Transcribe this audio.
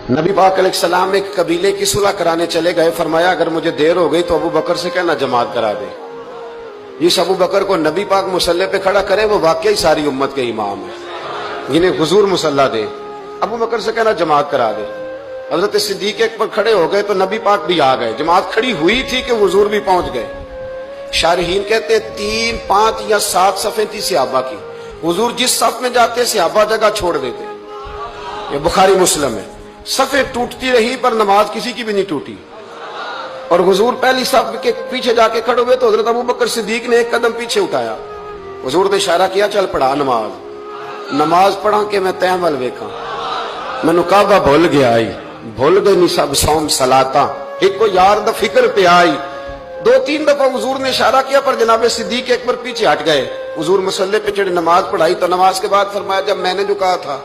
نبی پاک علیہ السلام ایک قبیلے کی صلح کرانے چلے گئے، فرمایا اگر مجھے دیر ہو گئی تو ابو بکر سے کہنا جماعت کرا دے۔ جس ابو بکر کو نبی پاک مصلی پہ کھڑا کرے وہ واقعی ساری امت کے امام ہیں، جنہیں حضور مصلی دے۔ ابو بکر سے کہنا جماعت کرا دے۔ حضرت صدیق ایک پر کھڑے ہو گئے تو نبی پاک بھی آ گئے، جماعت کھڑی ہوئی تھی کہ حضور بھی پہنچ گئے۔ شارحین کہتے ہیں 3، 5 یا 7 صفیں تھی صحابہ کی، حضور جس صف میں جاتے صحابہ جگہ چھوڑ دیتے۔ یہ بخاری مسلم ہے۔ صفیں ٹوٹتی رہی پر نماز کسی کی بھی نہیں ٹوٹی، اور حضور پہلی صف کے پیچھے جا کے کھڑے ہوئے تو حضرت ابو بکر صدیق نے ایک قدم پیچھے اٹھایا، حضور نے اشارہ کیا چل پڑھا نماز پڑھا کہ میں تین ول ویکھاں، مینوں کعبہ بھول گیا بھول گئے نہیں سب سوم صلاتاں، ایک کو یار دا فکر پہ آئی۔ 2-3 دفعہ حضور نے اشارہ کیا پر جناب صدیق ایک بار پیچھے ہٹ گئے۔ حضور مصلی پہ چڑھے نماز پڑھائی تو نماز کے بعد فرمایا جب میں نے جو کہا تھا